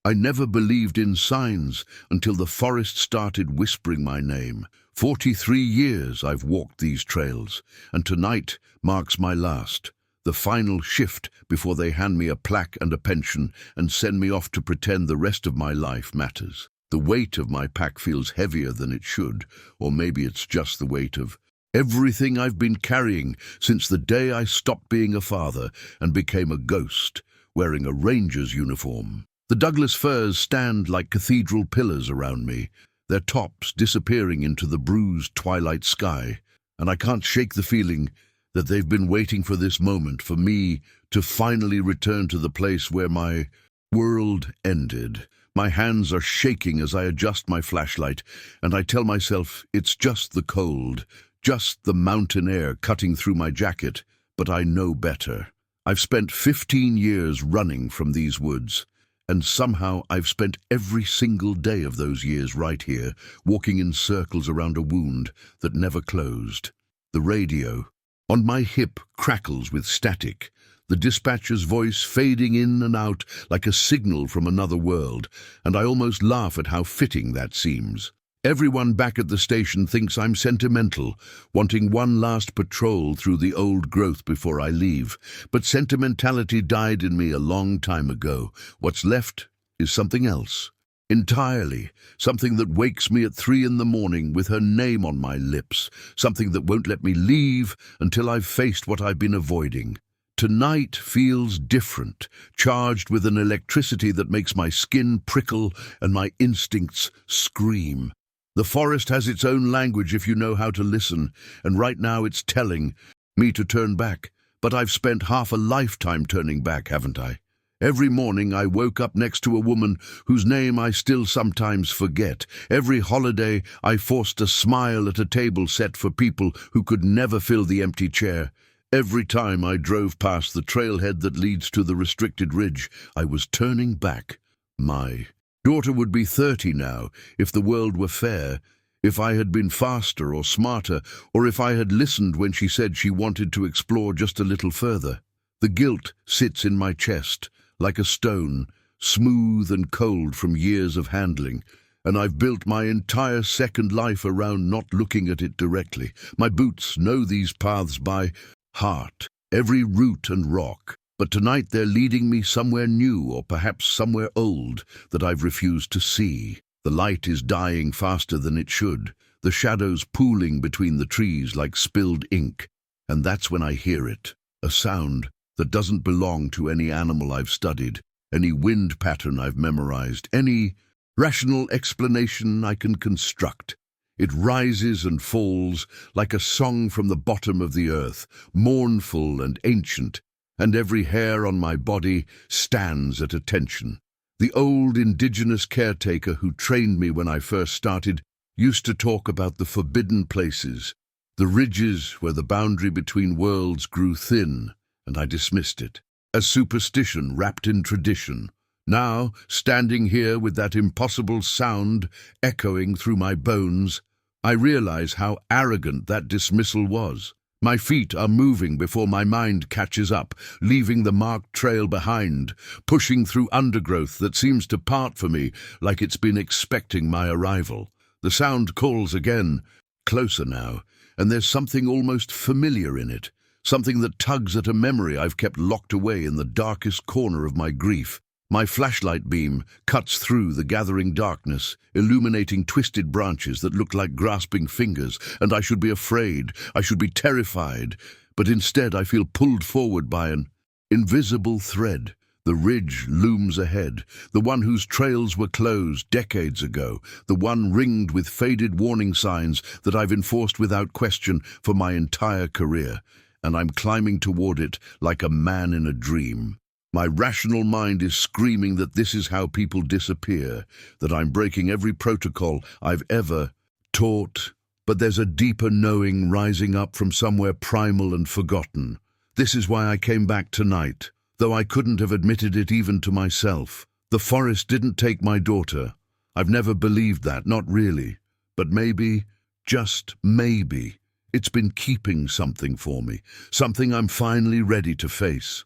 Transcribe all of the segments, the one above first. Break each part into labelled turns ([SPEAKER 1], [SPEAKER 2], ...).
[SPEAKER 1] I never believed in signs until the forest started whispering my name. 43 years I've walked these trails, and tonight marks my last, the final shift before they hand me a plaque and a pension and send me off to pretend the rest of my life matters. The weight of my pack feels heavier than it should, or maybe it's just the weight of everything I've been carrying since the day I stopped being a father and became a ghost, wearing a ranger's uniform. The Douglas firs stand like cathedral pillars around me, their tops disappearing into the bruised twilight sky, and I can't shake the feeling that they've been waiting for this moment, for me to finally return to the place where my world ended. My hands are shaking as I adjust my flashlight, and I tell myself it's just the cold, just the mountain air cutting through my jacket, but I know better. I've spent 15 years running from these woods, and somehow I've spent every single day of those years right here, walking in circles around a wound that never closed. The radio on my hip crackles with static, the dispatcher's voice fading in and out like a signal from another world, and I almost laugh at how fitting that seems. Everyone back at the station thinks I'm sentimental, wanting one last patrol through the old growth before I leave. But sentimentality died in me a long time ago. What's left is something else. Entirely. Something that wakes me at 3 in the morning with her name on my lips. Something that won't let me leave until I've faced what I've been avoiding. Tonight feels different, charged with an electricity that makes my skin prickle and my instincts scream. The forest has its own language if you know how to listen, and right now it's telling me to turn back. But I've spent half a lifetime turning back, haven't I? Every morning I woke up next to a woman whose name I still sometimes forget. Every holiday I forced a smile at a table set for people who could never fill the empty chair. Every time I drove past the trailhead that leads to the restricted ridge, I was turning back. My daughter would be 30 now, if the world were fair, if I had been faster or smarter, or if I had listened when she said she wanted to explore just a little further. The guilt sits in my chest, like a stone, smooth and cold from years of handling, and I've built my entire second life around not looking at it directly. My boots know these paths by heart, every root and rock. But tonight they're leading me somewhere new, or perhaps somewhere old, that I've refused to see. The light is dying faster than it should, the shadows pooling between the trees like spilled ink. And that's when I hear it, a sound that doesn't belong to any animal I've studied, any wind pattern I've memorized, any rational explanation I can construct. It rises and falls like a song from the bottom of the earth, mournful and ancient, and every hair on my body stands at attention. The old indigenous caretaker who trained me when I first started used to talk about the forbidden places, the ridges where the boundary between worlds grew thin, and I dismissed it as superstition wrapped in tradition. Now, standing here with that impossible sound echoing through my bones, I realize how arrogant that dismissal was. My feet are moving before my mind catches up, leaving the marked trail behind, pushing through undergrowth that seems to part for me like it's been expecting my arrival. The sound calls again, closer now, and there's something almost familiar in it, something that tugs at a memory I've kept locked away in the darkest corner of my grief. My flashlight beam cuts through the gathering darkness, illuminating twisted branches that look like grasping fingers, and I should be afraid, I should be terrified, but instead I feel pulled forward by an invisible thread. The ridge looms ahead, the one whose trails were closed decades ago, the one ringed with faded warning signs that I've enforced without question for my entire career, and I'm climbing toward it like a man in a dream. My rational mind is screaming that this is how people disappear, that I'm breaking every protocol I've ever taught. But there's a deeper knowing rising up from somewhere primal and forgotten. This is why I came back tonight, though I couldn't have admitted it even to myself. The forest didn't take my daughter. I've never believed that, not really. But maybe, just maybe, it's been keeping something for me, something I'm finally ready to face.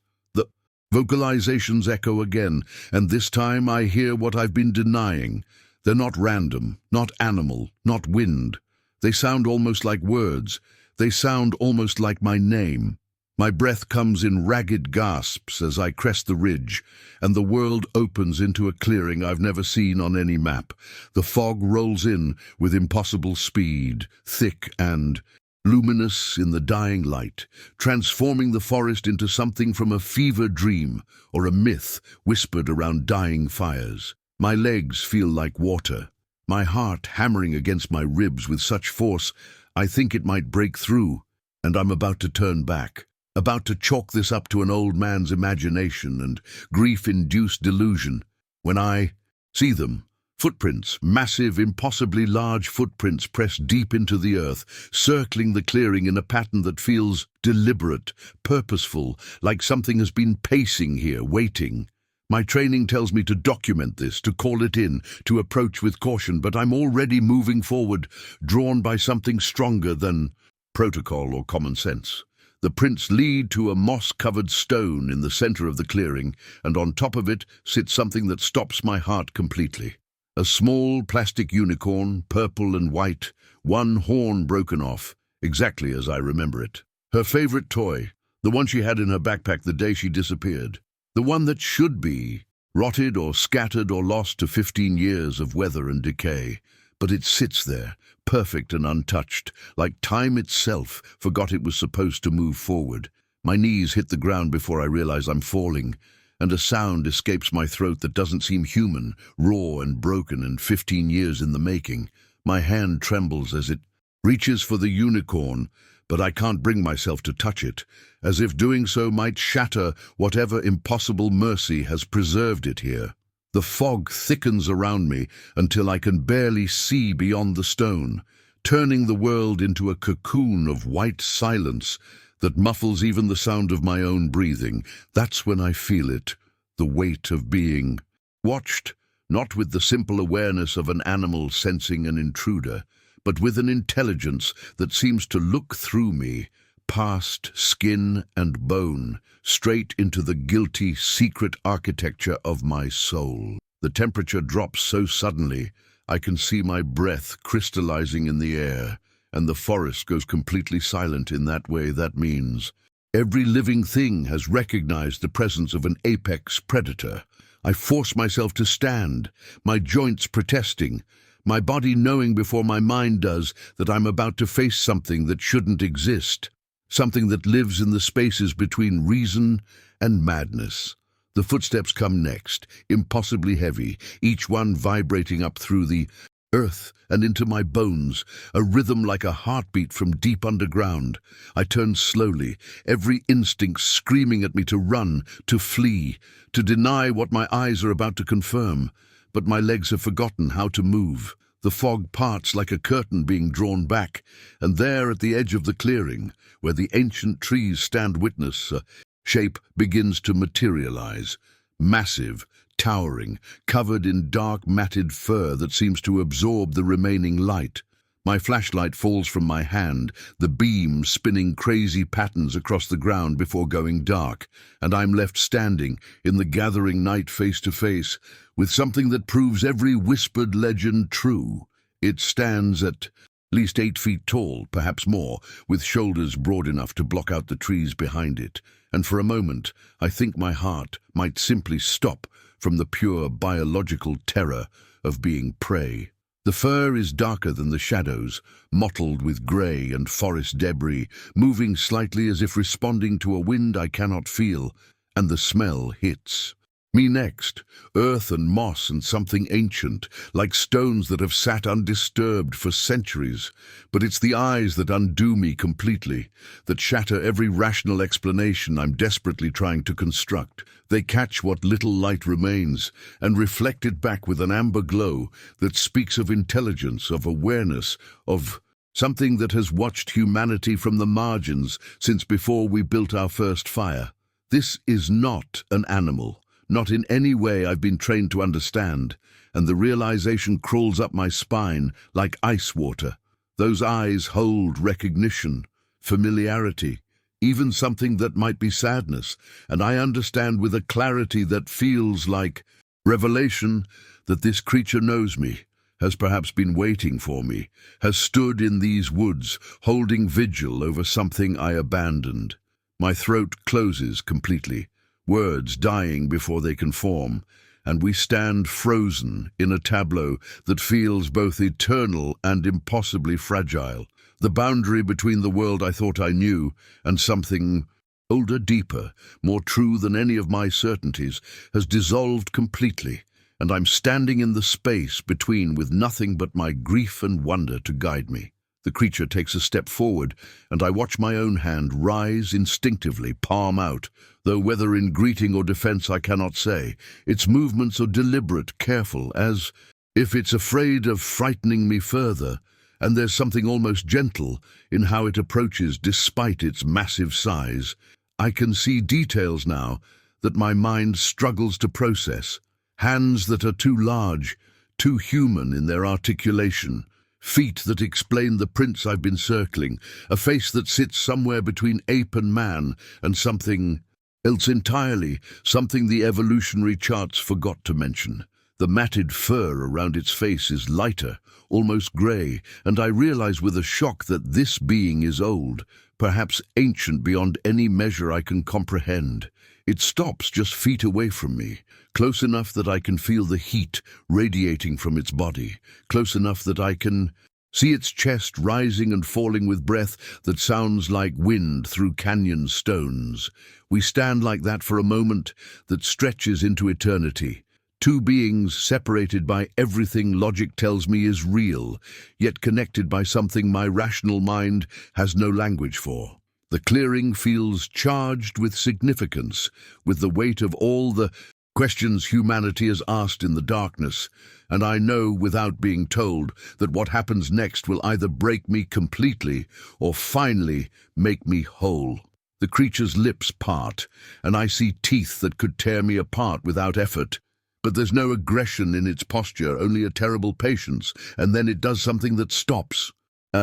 [SPEAKER 1] Vocalizations echo again, and this time I hear what I've been denying. They're not random, not animal, not wind. They sound almost like words. They sound almost like my name. My breath comes in ragged gasps as I crest the ridge, and the world opens into a clearing I've never seen on any map. The fog rolls in with impossible speed, thick and luminous in the dying light, transforming the forest into something from a fever dream or a myth whispered around dying fires. My legs feel like water, my heart hammering against my ribs with such force I think it might break through, and I'm about to turn back, about to chalk this up to an old man's imagination and grief-induced delusion, when I see them. Footprints, massive, impossibly large footprints pressed deep into the earth, circling the clearing in a pattern that feels deliberate, purposeful, like something has been pacing here, waiting. My training tells me to document this, to call it in, to approach with caution, but I'm already moving forward, drawn by something stronger than protocol or common sense. The prints lead to a moss-covered stone in the center of the clearing, and on top of it sits something that stops my heart completely. A small plastic unicorn, purple and white, one horn broken off, exactly as I remember it. Her favorite toy, the one she had in her backpack the day she disappeared. The one that should be rotted or scattered or lost to 15 years of weather and decay. But it sits there, perfect and untouched, like time itself forgot it was supposed to move forward. My knees hit the ground before I realize I'm falling, and a sound escapes my throat that doesn't seem human, raw and broken and 15 years in the making. My hand trembles as it reaches for the unicorn, but I can't bring myself to touch it, as if doing so might shatter whatever impossible mercy has preserved it here. The fog thickens around me until I can barely see beyond the stone, turning the world into a cocoon of white silence that muffles even the sound of my own breathing. That's when I feel it, the weight of being watched, not with the simple awareness of an animal sensing an intruder, but with an intelligence that seems to look through me, past skin and bone, straight into the guilty, secret architecture of my soul. The temperature drops so suddenly, I can see my breath crystallizing in the air, and the forest goes completely silent in that way. That means every living thing has recognized the presence of an apex predator. I force myself to stand, my joints protesting, my body knowing before my mind does that I'm about to face something that shouldn't exist, something that lives in the spaces between reason and madness. The footsteps come next, impossibly heavy, each one vibrating up through the earth and into my bones, a rhythm like a heartbeat from deep underground. I turn slowly, every instinct screaming at me to run, to flee, to deny what my eyes are about to confirm. But my legs have forgotten how to move. The fog parts like a curtain being drawn back, and there at the edge of the clearing, where the ancient trees stand witness, a shape begins to materialize, massive, towering, covered in dark matted fur that seems to absorb the remaining light. My flashlight falls from my hand, the beam spinning crazy patterns across the ground before going dark, and I'm left standing in the gathering night face to face with something that proves every whispered legend true. It stands at least 8 feet tall, perhaps more, with shoulders broad enough to block out the trees behind it, and for a moment I think my heart might simply stop from the pure biological terror of being prey. The fur is darker than the shadows, mottled with grey and forest debris, moving slightly as if responding to a wind I cannot feel, and the smell hits me next, earth and moss and something ancient, like stones that have sat undisturbed for centuries. But it's the eyes that undo me completely, that shatter every rational explanation I'm desperately trying to construct. They catch what little light remains and reflect it back with an amber glow that speaks of intelligence, of awareness, of something that has watched humanity from the margins since before we built our first fire. This is not an animal. Not in any way I've been trained to understand, and the realization crawls up my spine like ice water. Those eyes hold recognition, familiarity, even something that might be sadness, and I understand with a clarity that feels like revelation that this creature knows me, has perhaps been waiting for me, has stood in these woods, holding vigil over something I abandoned. My throat closes completely, words dying before they can form, and we stand frozen in a tableau that feels both eternal and impossibly fragile. The boundary between the world I thought I knew and something older, deeper, more true than any of my certainties has dissolved completely, and I'm standing in the space between with nothing but my grief and wonder to guide me. The creature takes a step forward, and I watch my own hand rise instinctively, palm out, though whether in greeting or defense I cannot say. Its movements are deliberate, careful, as if it's afraid of frightening me further, and there's something almost gentle in how it approaches despite its massive size. I can see details now that my mind struggles to process. Hands that are too large, too human in their articulation. Feet that explain the prints I've been circling, a face that sits somewhere between ape and man, and something else entirely, something the evolutionary charts forgot to mention. The matted fur around its face is lighter, almost grey, and I realize with a shock that this being is old, perhaps ancient beyond any measure I can comprehend. It stops just feet away from me, close enough that I can feel the heat radiating from its body, close enough that I can see its chest rising and falling with breath that sounds like wind through canyon stones. We stand like that for a moment that stretches into eternity. Two beings separated by everything logic tells me is real, yet connected by something my rational mind has no language for. The clearing feels charged with significance, with the weight of all the questions humanity has asked in the darkness, and I know without being told that what happens next will either break me completely or finally make me whole. The creature's lips part, and I see teeth that could tear me apart without effort. But there's no aggression in its posture, only a terrible patience, and then it does something that stops.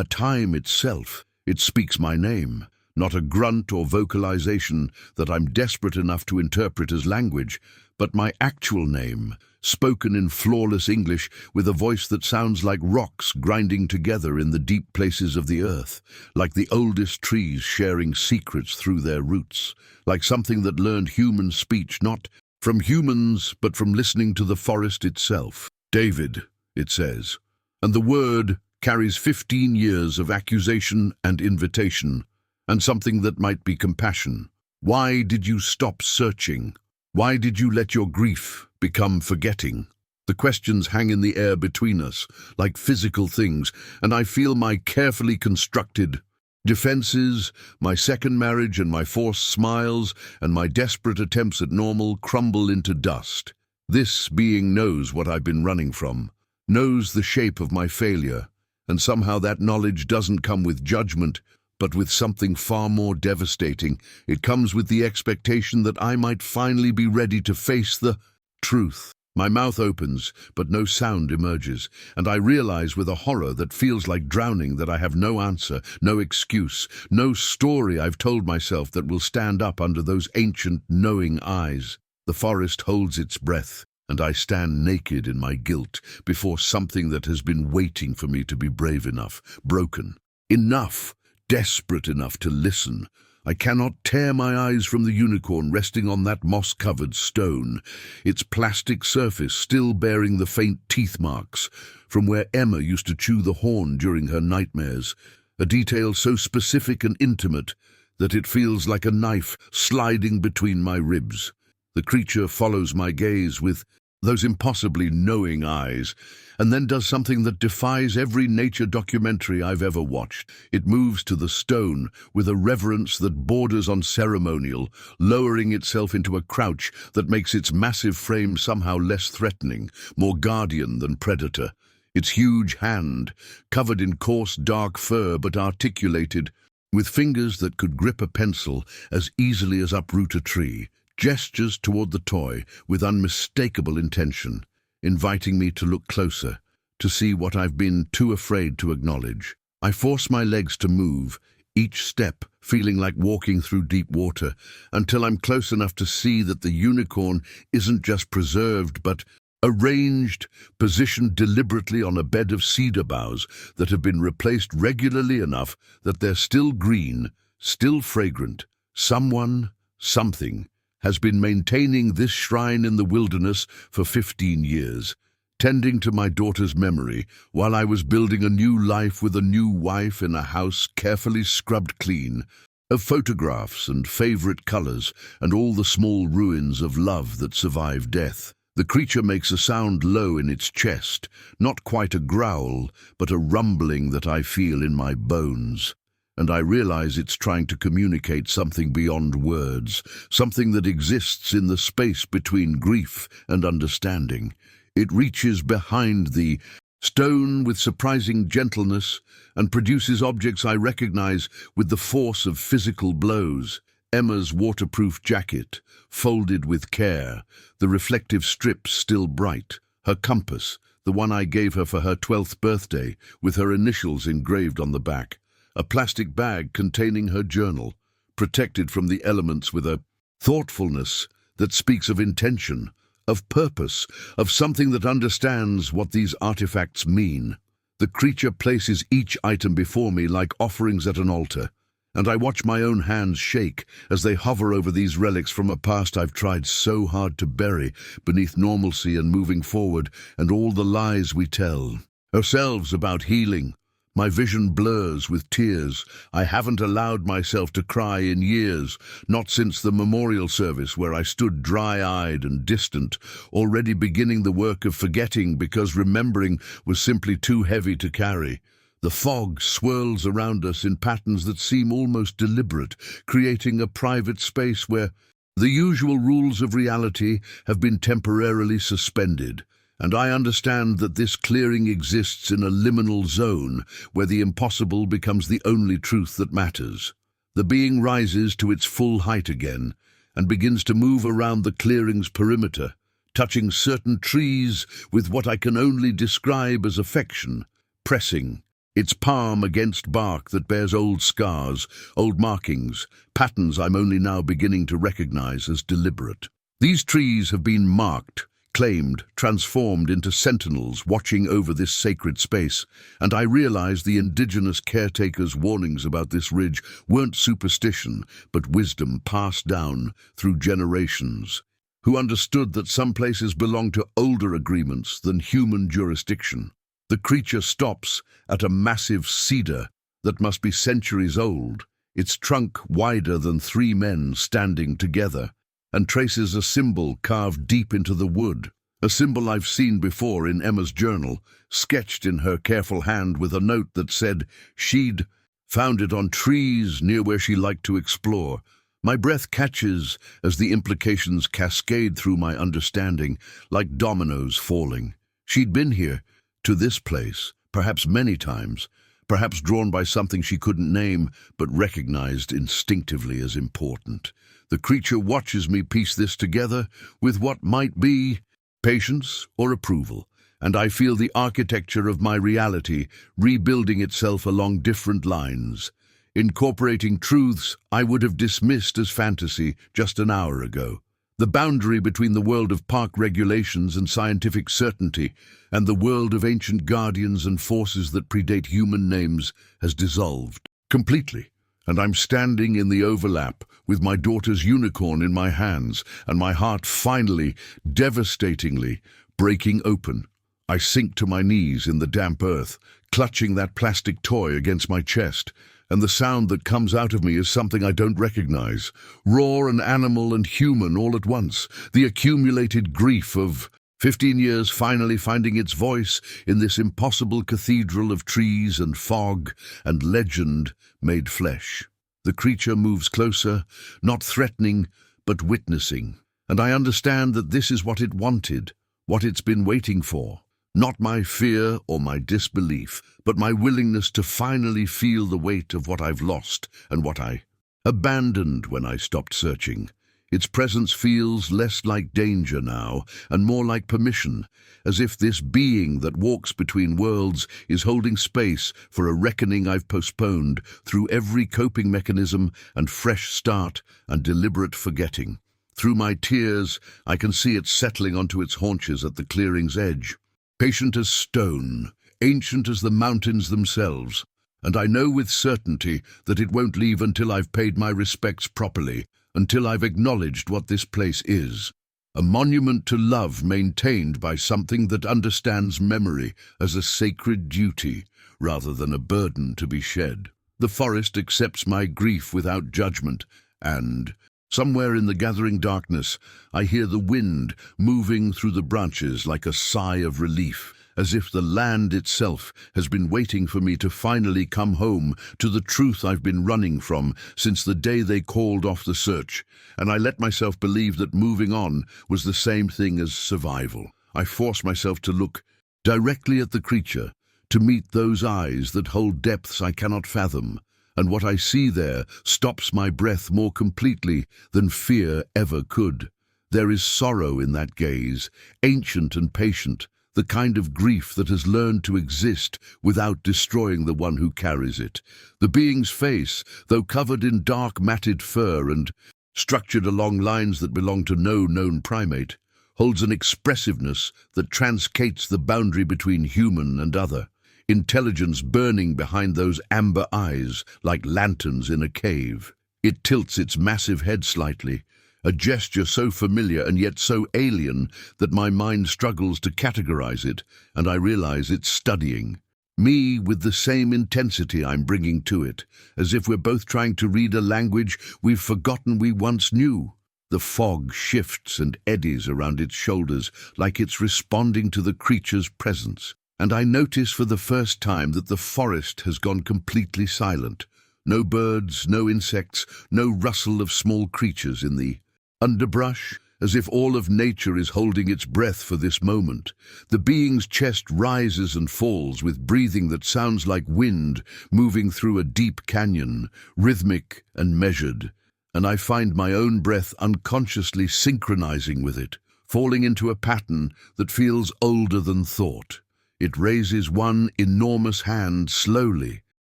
[SPEAKER 1] Time itself. It speaks my name. Not a grunt or vocalization that I'm desperate enough to interpret as language, but my actual name, spoken in flawless English with a voice that sounds like rocks grinding together in the deep places of the earth, like the oldest trees sharing secrets through their roots, like something that learned human speech not from humans but from listening to the forest itself. David, it says, and the word carries 15 years of accusation and invitation, and something that might be compassion. Why did you stop searching? Why did you let your grief become forgetting? The questions hang in the air between us, like physical things, and I feel my carefully constructed defenses, my second marriage and my forced smiles, and my desperate attempts at normal crumble into dust. This being knows what I've been running from, knows the shape of my failure, and somehow that knowledge doesn't come with judgment, but with something far more devastating. It comes with the expectation that I might finally be ready to face the truth. My mouth opens, but no sound emerges, and I realize with a horror that feels like drowning that I have no answer, no excuse, no story I've told myself that will stand up under those ancient, knowing eyes. The forest holds its breath, and I stand naked in my guilt before something that has been waiting for me to be brave enough, broken enough, desperate enough to listen. I cannot tear my eyes from the unicorn resting on that moss-covered stone, its plastic surface still bearing the faint teeth marks from where Emma used to chew the horn during her nightmares, a detail so specific and intimate that it feels like a knife sliding between my ribs. The creature follows my gaze with those impossibly knowing eyes, and then does something that defies every nature documentary I've ever watched. It moves to the stone with a reverence that borders on ceremonial, lowering itself into a crouch that makes its massive frame somehow less threatening, more guardian than predator. Its huge hand, covered in coarse dark fur but articulated, with fingers that could grip a pencil as easily as uproot a tree, gestures toward the toy with unmistakable intention, inviting me to look closer, to see what I've been too afraid to acknowledge. I force my legs to move, each step feeling like walking through deep water, until I'm close enough to see that the unicorn isn't just preserved, but arranged, positioned deliberately on a bed of cedar boughs that have been replaced regularly enough that they're still green, still fragrant. Someone, something, has been maintaining this shrine in the wilderness for 15 years, tending to my daughter's memory while I was building a new life with a new wife in a house carefully scrubbed clean of photographs and favorite colors and all the small ruins of love that survived death. The creature makes a sound low in its chest, not quite a growl, but a rumbling that I feel in my bones. And I realize it's trying to communicate something beyond words, something that exists in the space between grief and understanding. It reaches behind the stone with surprising gentleness and produces objects I recognize with the force of physical blows. Emma's waterproof jacket, folded with care, the reflective strips still bright, her compass, the one I gave her for her 12th birthday, with her initials engraved on the back, a plastic bag containing her journal, protected from the elements with a thoughtfulness that speaks of intention, of purpose, of something that understands what these artifacts mean. The creature places each item before me like offerings at an altar, and I watch my own hands shake as they hover over these relics from a past I've tried so hard to bury beneath normalcy and moving forward, and all the lies we tell ourselves about healing. My vision blurs with tears. I haven't allowed myself to cry in years, not since the memorial service where I stood dry-eyed and distant, already beginning the work of forgetting because remembering was simply too heavy to carry. The fog swirls around us in patterns that seem almost deliberate, creating a private space where the usual rules of reality have been temporarily suspended. And I understand that this clearing exists in a liminal zone where the impossible becomes the only truth that matters. The being rises to its full height again and begins to move around the clearing's perimeter, touching certain trees with what I can only describe as affection, pressing its palm against bark that bears old scars, old markings, patterns I'm only now beginning to recognize as deliberate. These trees have been marked, claimed, transformed into sentinels watching over this sacred space, and I realize the indigenous caretakers' warnings about this ridge weren't superstition, but wisdom passed down through generations, who understood that some places belong to older agreements than human jurisdiction. The creature stops at a massive cedar that must be centuries old, its trunk wider than 3 men standing together, and traces a symbol carved deep into the wood, a symbol I've seen before in Emma's journal, sketched in her careful hand with a note that said she'd found it on trees near where she liked to explore. My breath catches as the implications cascade through my understanding, like dominoes falling. She'd been here, to this place, perhaps many times, perhaps drawn by something she couldn't name, but recognized instinctively as important. The creature watches me piece this together with what might be patience or approval, and I feel the architecture of my reality rebuilding itself along different lines, incorporating truths I would have dismissed as fantasy just an hour ago. The boundary between the world of park regulations and scientific certainty and the world of ancient guardians and forces that predate human names has dissolved completely. And I'm standing in the overlap with my daughter's unicorn in my hands, and my heart finally, devastatingly, breaking open. I sink to my knees in the damp earth, clutching that plastic toy against my chest, and the sound that comes out of me is something I don't recognize. Raw and animal and human all at once, the accumulated grief of 15 years finally finding its voice in this impossible cathedral of trees and fog and legend made flesh. The creature moves closer, not threatening, but witnessing. And I understand that this is what it wanted, what it's been waiting for. Not my fear or my disbelief, but my willingness to finally feel the weight of what I've lost and what I abandoned when I stopped searching. Its presence feels less like danger now, and more like permission, as if this being that walks between worlds is holding space for a reckoning I've postponed through every coping mechanism and fresh start and deliberate forgetting. Through my tears, I can see it settling onto its haunches at the clearing's edge. Patient as stone, ancient as the mountains themselves, and I know with certainty that it won't leave until I've paid my respects properly, until I've acknowledged what this place is. A monument to love maintained by something that understands memory as a sacred duty, rather than a burden to be shed. The forest accepts my grief without judgment, and, somewhere in the gathering darkness, I hear the wind moving through the branches like a sigh of relief, as if the land itself has been waiting for me to finally come home to the truth I've been running from since the day they called off the search, and I let myself believe that moving on was the same thing as survival. I force myself to look directly at the creature, to meet those eyes that hold depths I cannot fathom, and what I see there stops my breath more completely than fear ever could. There is sorrow in that gaze, ancient and patient, the kind of grief that has learned to exist without destroying the one who carries it. The being's face, though covered in dark matted fur and structured along lines that belong to no known primate, holds an expressiveness that transcates the boundary between human and other, intelligence burning behind those amber eyes like lanterns in a cave. It tilts its massive head slightly, a gesture so familiar and yet so alien that my mind struggles to categorize it, and I realize it's studying me with the same intensity I'm bringing to it, as if we're both trying to read a language we've forgotten we once knew. The fog shifts and eddies around its shoulders like it's responding to the creature's presence, and I notice for the first time that the forest has gone completely silent. No birds, no insects, no rustle of small creatures in the underbrush, as if all of nature is holding its breath for this moment. The being's chest rises and falls with breathing that sounds like wind moving through a deep canyon, rhythmic and measured, and I find my own breath unconsciously synchronizing with it, falling into a pattern that feels older than thought. It raises one enormous hand slowly,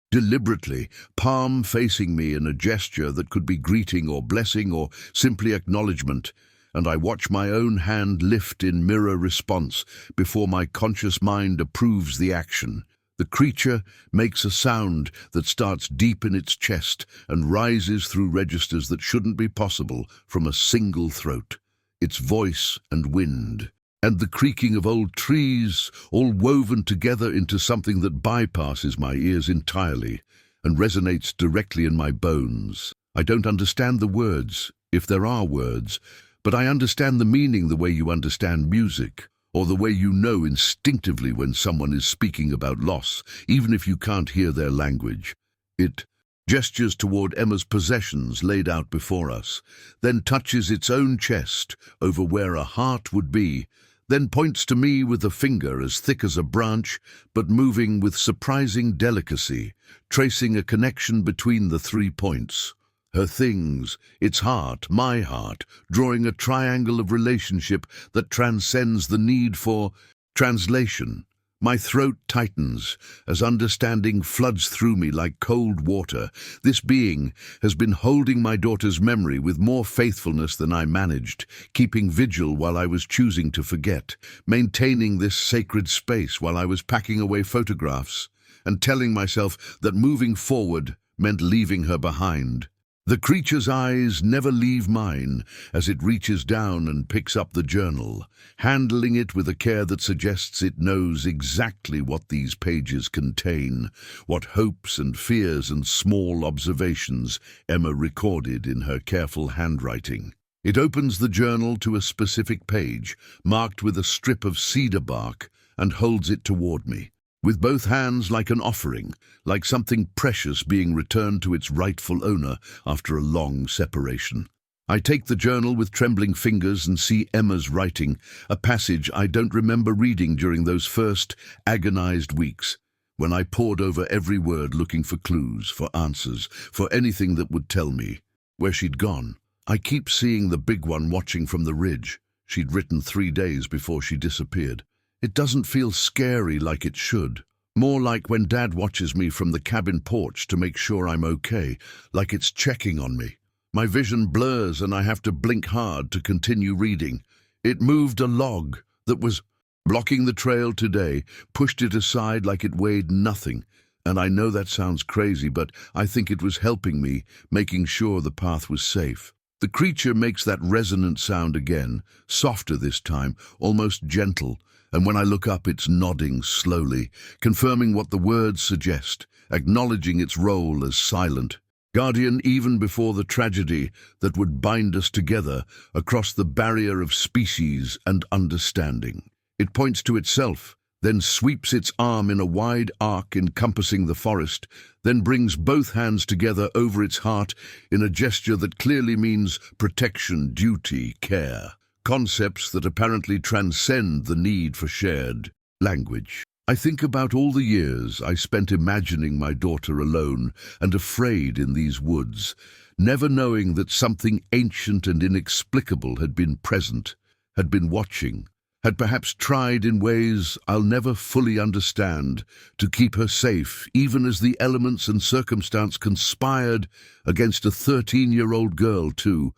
[SPEAKER 1] deliberately, palm facing me in a gesture that could be greeting or blessing or simply acknowledgement, and I watch my own hand lift in mirror response before my conscious mind approves the action. The creature makes a sound that starts deep in its chest and rises through registers that shouldn't be possible from a single throat. Its voice and wind, and the creaking of old trees, all woven together into something that bypasses my ears entirely and resonates directly in my bones. I don't understand the words, if there are words, but I understand the meaning the way you understand music, or the way you know instinctively when someone is speaking about loss, even if you can't hear their language. It gestures toward Emma's possessions laid out before us, then touches its own chest over where a heart would be, then points to me with a finger as thick as a branch, but moving with surprising delicacy, tracing a connection between the 3 points. Her things, its heart, my heart, drawing a triangle of relationship that transcends the need for translation. My throat tightens as understanding floods through me like cold water. This being has been holding my daughter's memory with more faithfulness than I managed, keeping vigil while I was choosing to forget, maintaining this sacred space while I was packing away photographs, and telling myself that moving forward meant leaving her behind. The creature's eyes never leave mine as it reaches down and picks up the journal, handling it with a care that suggests it knows exactly what these pages contain, what hopes and fears and small observations Emma recorded in her careful handwriting. It opens the journal to a specific page, marked with a strip of cedar bark, and holds it toward me, with both hands like an offering, like something precious being returned to its rightful owner after a long separation. I take the journal with trembling fingers and see Emma's writing, a passage I don't remember reading during those first agonized weeks, when I pored over every word looking for clues, for answers, for anything that would tell me where she'd gone. I keep seeing the big one watching from the ridge. She'd written 3 days before she disappeared. It doesn't feel scary like it should. More like when Dad watches me from the cabin porch to make sure I'm okay, like it's checking on me. My vision blurs and I have to blink hard to continue reading. It moved a log that was blocking the trail today, pushed it aside like it weighed nothing. And I know that sounds crazy, but I think it was helping me, making sure the path was safe. The creature makes that resonant sound again, softer this time, almost gentle, and when I look up it's nodding slowly, confirming what the words suggest, acknowledging its role as silent guardian even before the tragedy that would bind us together across the barrier of species and understanding. It points to itself, then sweeps its arm in a wide arc encompassing the forest, then brings both hands together over its heart in a gesture that clearly means protection, duty, care. Concepts that apparently transcend the need for shared language. I think about all the years I spent imagining my daughter alone and afraid in these woods, never knowing that something ancient and inexplicable had been present, had been watching, had perhaps tried in ways I'll never fully understand to keep her safe, even as the elements and circumstance conspired against a 13-year-old girl too,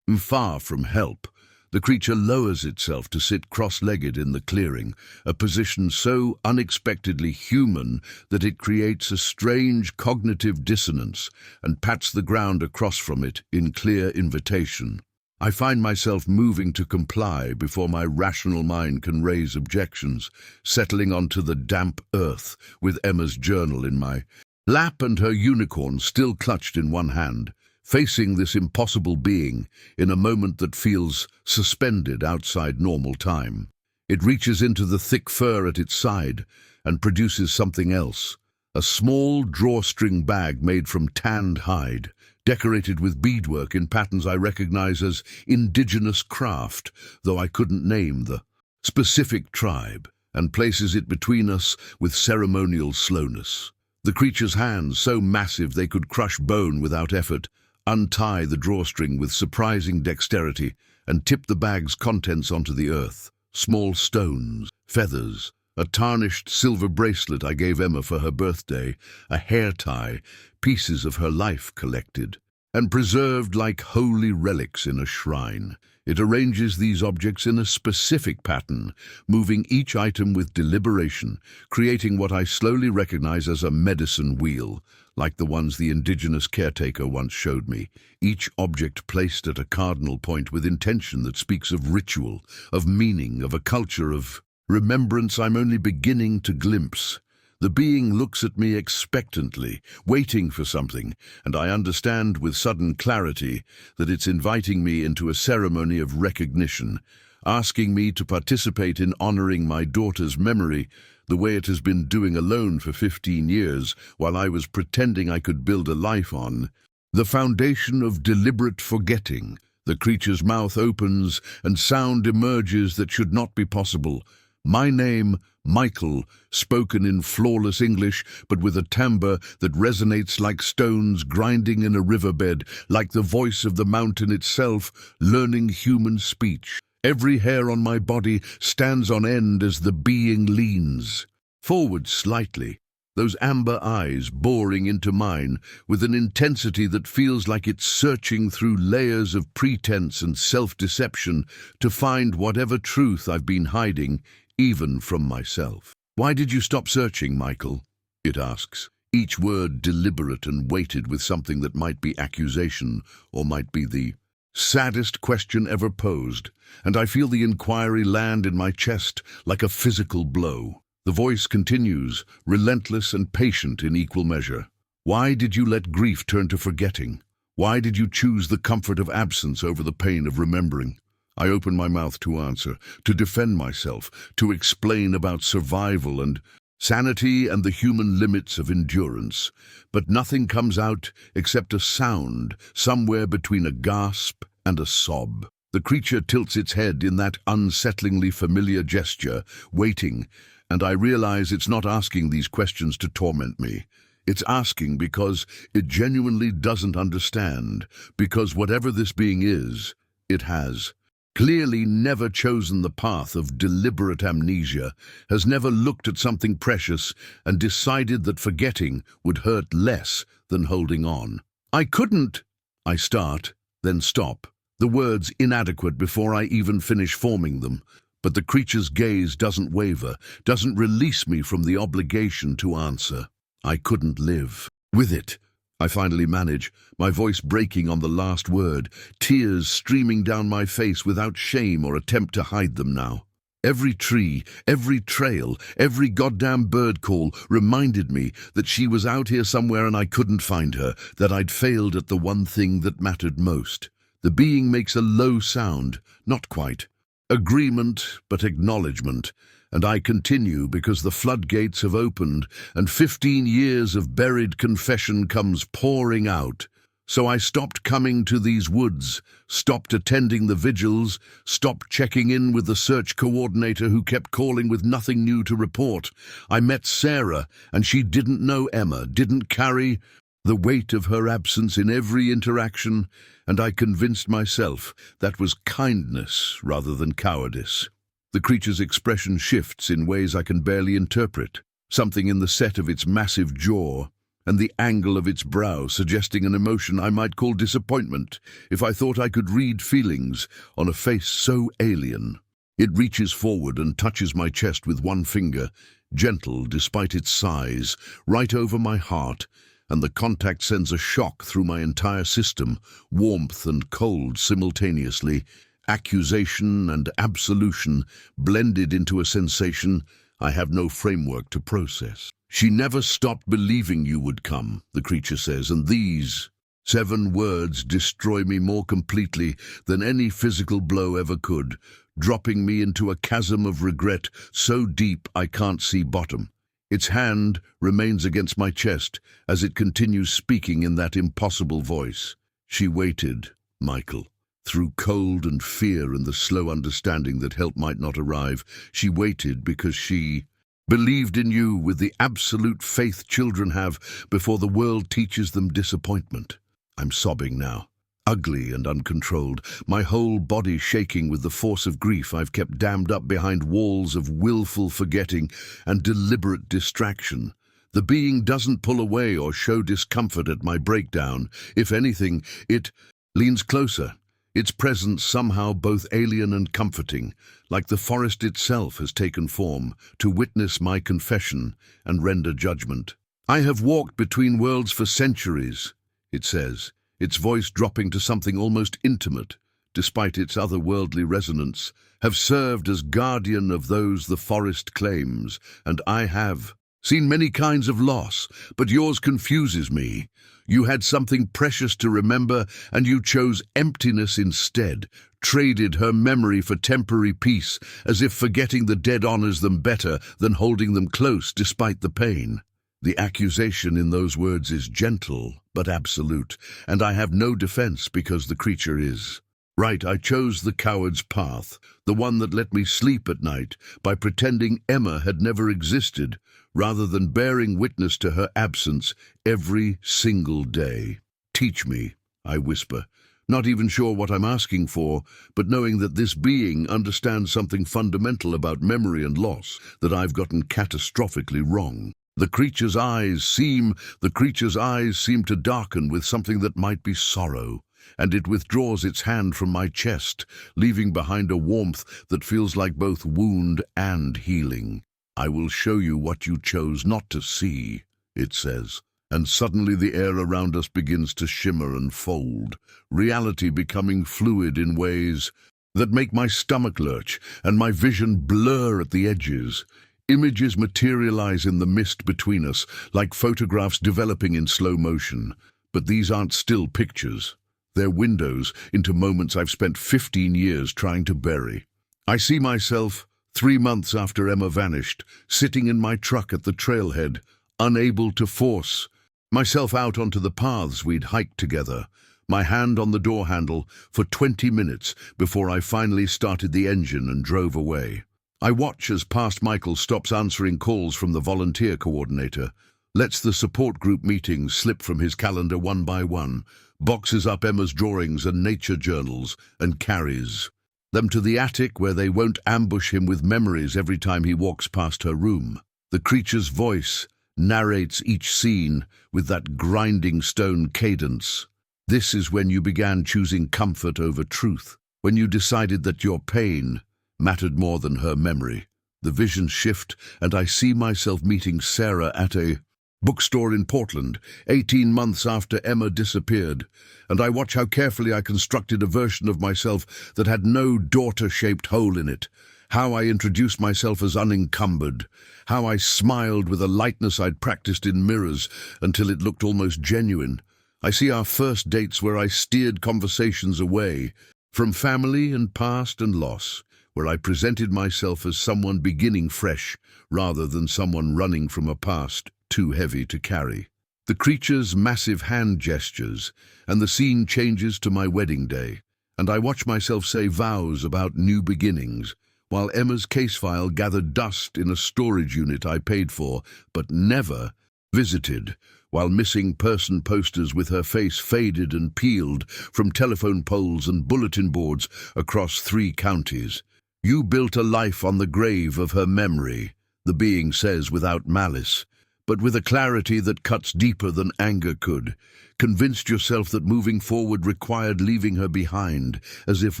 [SPEAKER 1] far from help. The creature lowers itself to sit cross-legged in the clearing, a position so unexpectedly human that it creates a strange cognitive dissonance, and pats the ground across from it in clear invitation. I find myself moving to comply before my rational mind can raise objections, settling onto the damp earth with Emma's journal in my lap and her unicorn still clutched in one hand, facing this impossible being in a moment that feels suspended outside normal time. It reaches into the thick fur at its side and produces something else, a small drawstring bag made from tanned hide, decorated with beadwork in patterns I recognize as indigenous craft, though I couldn't name the specific tribe, and places it between us with ceremonial slowness. The creature's hands, so massive they could crush bone without effort, untie the drawstring with surprising dexterity and tip the bag's contents onto the earth. Small stones, feathers, a tarnished silver bracelet I gave Emma for her birthday, a hair tie, pieces of her life collected, and preserved like holy relics in a shrine. It arranges these objects in a specific pattern, moving each item with deliberation, creating what I slowly recognize as a medicine wheel, like the ones the indigenous caretaker once showed me, each object placed at a cardinal point with intention that speaks of ritual, of meaning, of a culture of remembrance I'm only beginning to glimpse. The being looks at me expectantly, waiting for something, and I understand with sudden clarity that it's inviting me into a ceremony of recognition, asking me to participate in honoring my daughter's memory the way it has been doing alone for 15 years while I was pretending I could build a life on. The foundation of deliberate forgetting. The creature's mouth opens and sound emerges that should not be possible. My name, Michael, spoken in flawless English, but with a timbre that resonates like stones grinding in a riverbed, like the voice of the mountain itself, learning human speech. Every hair on my body stands on end as the being leans forward slightly, those amber eyes boring into mine with an intensity that feels like it's searching through layers of pretense and self-deception to find whatever truth I've been hiding, even from myself. "Why did you stop searching, Michael?" it asks, each word deliberate and weighted with something that might be accusation or might be the saddest question ever posed, and I feel the inquiry land in my chest like a physical blow. The voice continues, relentless and patient in equal measure. "Why did you let grief turn to forgetting? Why did you choose the comfort of absence over the pain of remembering?" I open my mouth to answer, to defend myself, to explain about survival and sanity and the human limits of endurance. But nothing comes out except a sound, somewhere between a gasp and a sob. The creature tilts its head in that unsettlingly familiar gesture, waiting, and I realize it's not asking these questions to torment me. It's asking because it genuinely doesn't understand, because whatever this being is, it has clearly never chosen the path of deliberate amnesia, has never looked at something precious and decided that forgetting would hurt less than holding on. I couldn't, I start, then stop, the words inadequate before I even finish forming them. But the creature's gaze doesn't waver, doesn't release me from the obligation to answer. I couldn't live with it. I finally manage, my voice breaking on the last word, tears streaming down my face without shame or attempt to hide them now. Every tree, every trail, every goddamn bird call reminded me that she was out here somewhere and I couldn't find her, that I'd failed at the one thing that mattered most. The being makes a low sound, not quite. Agreement, but acknowledgement. And I continue because the floodgates have opened and 15 years of buried confession comes pouring out. So I stopped coming to these woods, stopped attending the vigils, stopped checking in with the search coordinator who kept calling with nothing new to report. I met Sarah, and she didn't know Emma, didn't carry the weight of her absence in every interaction, and I convinced myself that was kindness rather than cowardice. The creature's expression shifts in ways I can barely interpret, something in the set of its massive jaw and the angle of its brow suggesting an emotion I might call disappointment if I thought I could read feelings on a face so alien. It reaches forward and touches my chest with one finger, gentle despite its size, right over my heart, and the contact sends a shock through my entire system, warmth and cold simultaneously, accusation and absolution blended into a sensation I have no framework to process. She never stopped believing you would come, the creature says, and these 7 words destroy me more completely than any physical blow ever could, dropping me into a chasm of regret so deep I can't see bottom. Its hand remains against my chest as it continues speaking in that impossible voice. She waited, Michael. Through cold and fear and the slow understanding that help might not arrive, she waited because she believed in you with the absolute faith children have before the world teaches them disappointment. I'm sobbing now, ugly and uncontrolled, my whole body shaking with the force of grief I've kept dammed up behind walls of willful forgetting and deliberate distraction. The being doesn't pull away or show discomfort at my breakdown. If anything, it leans closer. Its presence somehow both alien and comforting, like the forest itself has taken form to witness my confession and render judgment. I have walked between worlds for centuries, it says, its voice dropping to something almost intimate, despite its otherworldly resonance, have served as guardian of those the forest claims, and I have seen many kinds of loss, but yours confuses me. You had something precious to remember, and you chose emptiness instead, traded her memory for temporary peace, as if forgetting the dead honors them better than holding them close despite the pain. The accusation in those words is gentle, but absolute, and I have no defense because the creature is. Right, I chose the coward's path, the one that let me sleep at night by pretending Emma had never existed, rather than bearing witness to her absence every single day. Teach me, I whisper, not even sure what I'm asking for, but knowing that this being understands something fundamental about memory and loss that I've gotten catastrophically wrong. The creature's eyes seem to darken with something that might be sorrow, and it withdraws its hand from my chest, leaving behind a warmth that feels like both wound and healing. I will show you what you chose not to see, it says, and suddenly the air around us begins to shimmer and fold, reality becoming fluid in ways that make my stomach lurch and my vision blur at the edges. Images materialize in the mist between us, like photographs developing in slow motion. But these aren't still pictures. They're windows into moments I've spent 15 years trying to bury. I see myself, 3 months after Emma vanished, sitting in my truck at the trailhead, unable to force myself out onto the paths we'd hiked together, my hand on the door handle for 20 minutes before I finally started the engine and drove away. I watch as past Michael stops answering calls from the volunteer coordinator, lets the support group meetings slip from his calendar one by one, boxes up Emma's drawings and nature journals, and carries them to the attic where they won't ambush him with memories every time he walks past her room. The creature's voice narrates each scene with that grinding stone cadence. This is when you began choosing comfort over truth, when you decided that your pain mattered more than her memory. The visions shift, and I see myself meeting Sarah at a bookstore in Portland, 18 months after Emma disappeared, and I watch how carefully I constructed a version of myself that had no daughter-shaped hole in it, how I introduced myself as unencumbered, how I smiled with a lightness I'd practiced in mirrors until it looked almost genuine. I see our first dates where I steered conversations away from family and past and loss, where I presented myself as someone beginning fresh rather than someone running from a past too heavy to carry. The creature's massive hand gestures, and the scene changes to my wedding day, and I watch myself say vows about new beginnings, while Emma's case file gathered dust in a storage unit I paid for, but never visited, while missing person posters with her face faded and peeled from telephone poles and bulletin boards across 3 counties. You built a life on the grave of her memory, the being says without malice, but with a clarity that cuts deeper than anger could. Convinced yourself that moving forward required leaving her behind, as if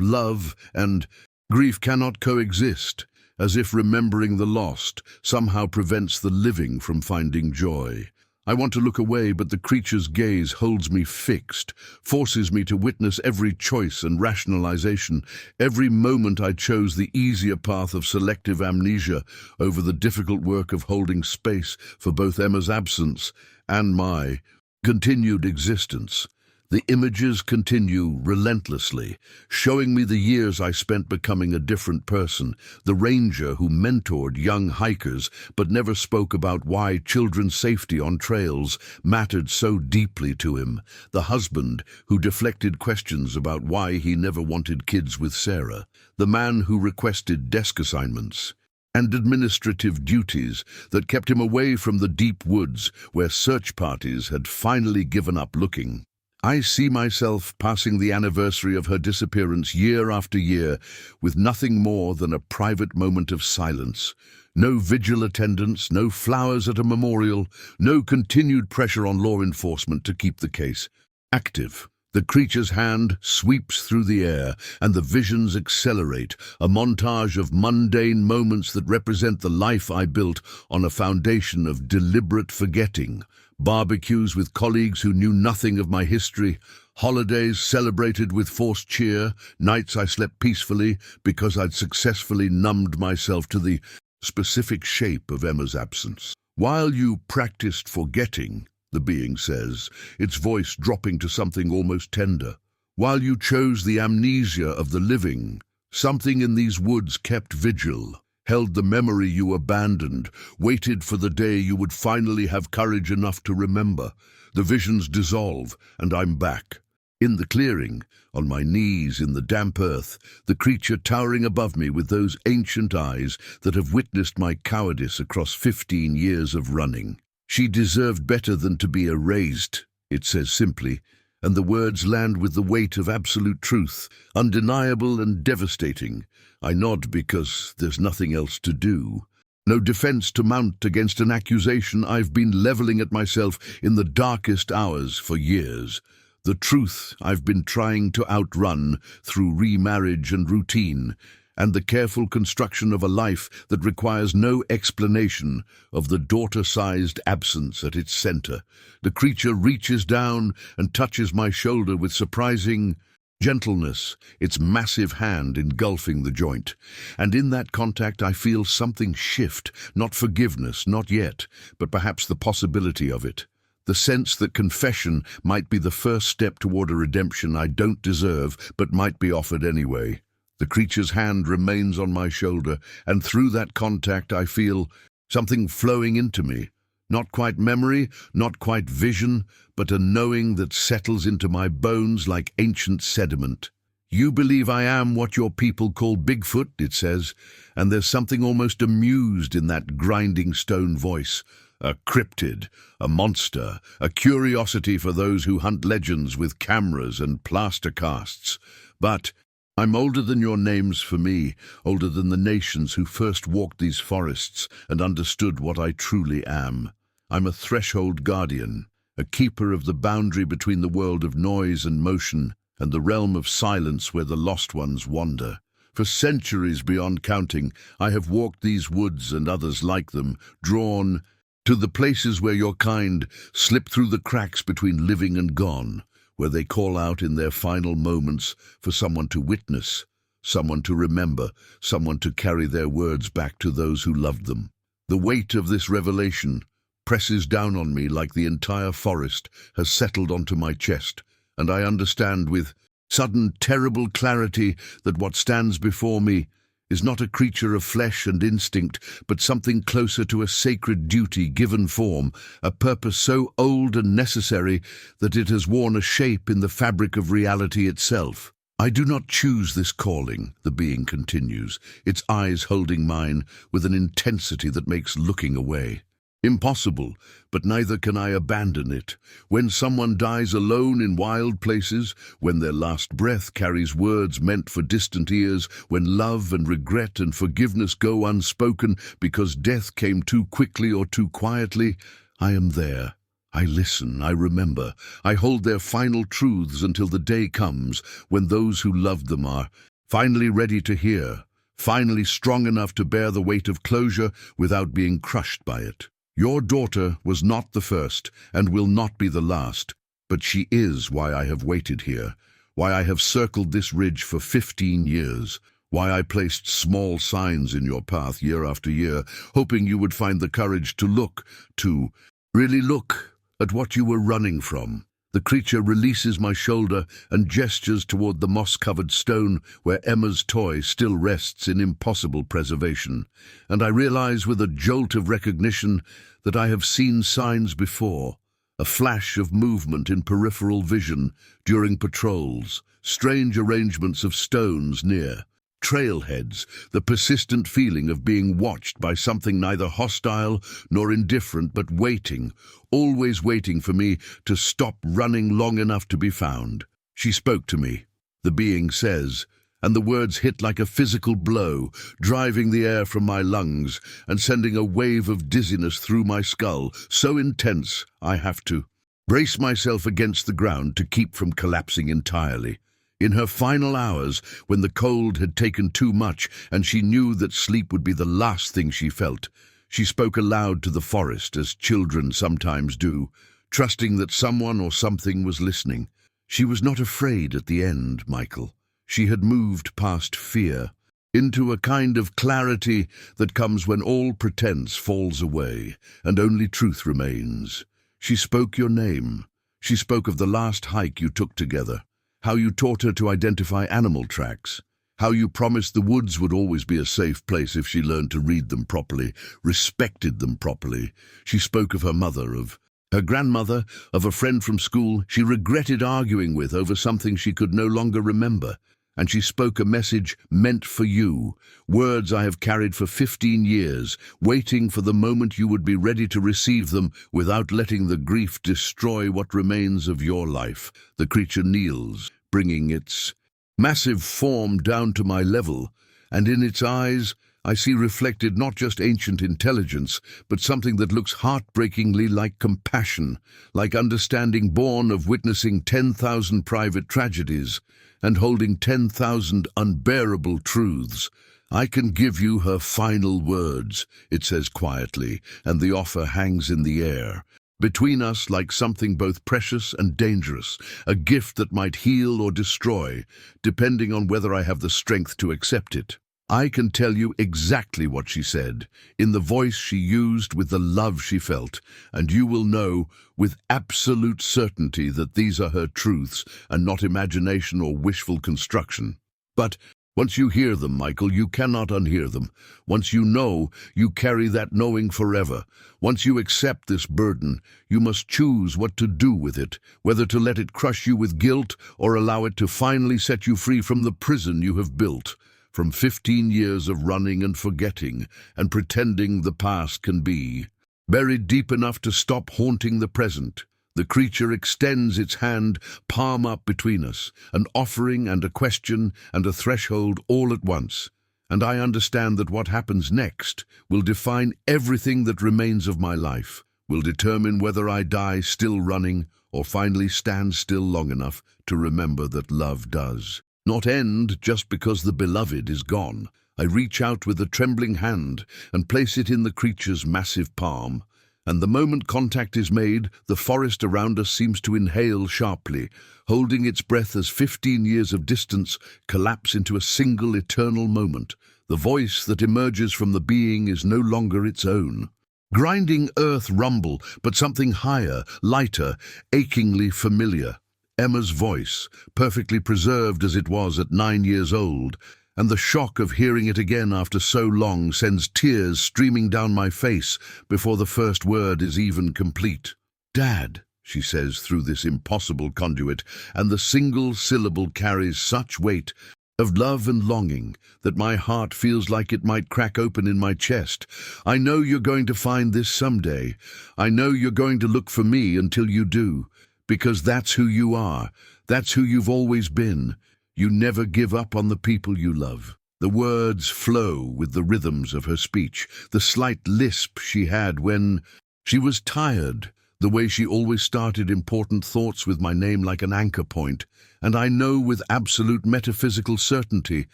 [SPEAKER 1] love and grief cannot coexist, as if remembering the lost somehow prevents the living from finding joy. I want to look away, but the creature's gaze holds me fixed, forces me to witness every choice and rationalization. Every moment I chose the easier path of selective amnesia over the difficult work of holding space for both Emma's absence and my continued existence. The images continue relentlessly, showing me the years I spent becoming a different person, the ranger who mentored young hikers but never spoke about why children's safety on trails mattered so deeply to him, the husband who deflected questions about why he never wanted kids with Sarah, the man who requested desk assignments and administrative duties that kept him away from the deep woods where search parties had finally given up looking. I see myself passing the anniversary of her disappearance year after year with nothing more than a private moment of silence. No vigil attendance, no flowers at a memorial, no continued pressure on law enforcement to keep the case active. The creature's hand sweeps through the air, and the visions accelerate, a montage of mundane moments that represent the life I built on a foundation of deliberate forgetting. Barbecues with colleagues who knew nothing of my history, holidays celebrated with forced cheer, nights I slept peacefully because I'd successfully numbed myself to the specific shape of Emma's absence. While you practiced forgetting, the being says, its voice dropping to something almost tender, while you chose the amnesia of the living, something in these woods kept vigil, held the memory you abandoned, waited for the day you would finally have courage enough to remember. The visions dissolve, and I'm back. In the clearing, on my knees in the damp earth, the creature towering above me with those ancient eyes that have witnessed my cowardice across 15 years of running. She deserved better than to be erased, it says simply, and the words land with the weight of absolute truth, undeniable and devastating. I nod because there's nothing else to do. No defense to mount against an accusation I've been leveling at myself in the darkest hours for years. The truth I've been trying to outrun through remarriage and routine, and the careful construction of a life that requires no explanation of the daughter-sized absence at its center. The creature reaches down and touches my shoulder with surprising gentleness, its massive hand engulfing the joint. And in that contact I feel something shift, not forgiveness, not yet, but perhaps the possibility of it. The sense that confession might be the first step toward a redemption I don't deserve, but might be offered anyway. The creature's hand remains on my shoulder, and through that contact I feel something flowing into me. Not quite memory, not quite vision, but a knowing that settles into my bones like ancient sediment. You believe I am what your people call Bigfoot, it says, and there's something almost amused in that grinding stone voice. A cryptid, a monster, a curiosity for those who hunt legends with cameras and plaster casts. But I'm older than your names for me, older than the nations who first walked these forests and understood what I truly am. I'm a threshold guardian, a keeper of the boundary between the world of noise and motion and the realm of silence where the lost ones wander. For centuries beyond counting, I have walked these woods and others like them, drawn to the places where your kind slip through the cracks between living and gone, where they call out in their final moments for someone to witness, someone to remember, someone to carry their words back to those who loved them. The weight of this revelation presses down on me like the entire forest has settled onto my chest, and I understand with sudden terrible clarity that what stands before me is not a creature of flesh and instinct, but something closer to a sacred duty given form, a purpose so old and necessary that it has worn a shape in the fabric of reality itself. I do not choose this calling, the being continues, its eyes holding mine with an intensity that makes looking away impossible, but neither can I abandon it. When someone dies alone in wild places, when their last breath carries words meant for distant ears, when love and regret and forgiveness go unspoken because death came too quickly or too quietly, I am there. I listen, I remember, I hold their final truths until the day comes when those who loved them are finally ready to hear, finally strong enough to bear the weight of closure without being crushed by it. Your daughter was not the first and will not be the last, but she is why I have waited here, why I have circled this ridge for 15 years, why I placed small signs in your path year after year, hoping you would find the courage to really look at what you were running from. The creature releases my shoulder and gestures toward the moss-covered stone where Emma's toy still rests in impossible preservation, and I realize with a jolt of recognition that I have seen signs before, a flash of movement in peripheral vision during patrols, strange arrangements of stones near, trailheads, the persistent feeling of being watched by something neither hostile nor indifferent but waiting, always waiting for me to stop running long enough to be found. She spoke to me, the being says, and the words hit like a physical blow, driving the air from my lungs and sending a wave of dizziness through my skull, so intense I have to brace myself against the ground to keep from collapsing entirely. In her final hours, when the cold had taken too much and she knew that sleep would be the last thing she felt, she spoke aloud to the forest as children sometimes do, trusting that someone or something was listening. She was not afraid at the end, Michael. She had moved past fear, into a kind of clarity that comes when all pretense falls away and only truth remains. She spoke your name. She spoke of the last hike you took together, how you taught her to identify animal tracks, how you promised the woods would always be a safe place if she learned to read them properly, respected them properly. She spoke of her mother, of her grandmother, of a friend from school she regretted arguing with over something she could no longer remember. And she spoke a message meant for you, words I have carried for 15 years, waiting for the moment you would be ready to receive them without letting the grief destroy what remains of your life. The creature kneels, bringing its massive form down to my level, and in its eyes I see reflected not just ancient intelligence, but something that looks heartbreakingly like compassion, like understanding born of witnessing 10,000 private tragedies and holding 10,000 unbearable truths. I can give you her final words, it says quietly, and the offer hangs in the air. Between us like something both precious and dangerous, a gift that might heal or destroy, depending on whether I have the strength to accept it. I can tell you exactly what she said, in the voice she used, with the love she felt, and you will know with absolute certainty that these are her truths and not imagination or wishful construction. But Once you hear them, Michael, you cannot unhear them. Once you know, you carry that knowing forever. Once you accept this burden, you must choose what to do with it, whether to let it crush you with guilt or allow it to finally set you free from the prison you have built, from 15 years of running and forgetting and pretending the past can be. Buried deep enough to stop haunting the present, the creature extends its hand, palm up between us, an offering and a question and a threshold all at once. And I understand that what happens next will define everything that remains of my life, will determine whether I die still running or finally stand still long enough to remember that love does not end just because the beloved is gone. I reach out with a trembling hand and place it in the creature's massive palm. And the moment contact is made, the forest around us seems to inhale sharply, holding its breath as 15 years of distance collapse into a single eternal moment. The voice that emerges from the being is no longer its own. Grinding earth rumble, but something higher, lighter, achingly familiar. Emma's voice, perfectly preserved as it was at 9 years old, and the shock of hearing it again after so long sends tears streaming down my face before the first word is even complete. "Dad," she says through this impossible conduit, and the single syllable carries such weight of love and longing that my heart feels like it might crack open in my chest. "I know you're going to find this someday. I know you're going to look for me until you do, because that's who you are. That's who you've always been. You never give up on the people you love." The words flow with the rhythms of her speech, the slight lisp she had when she was tired, the way she always started important thoughts with my name like an anchor point. And I know with absolute metaphysical certainty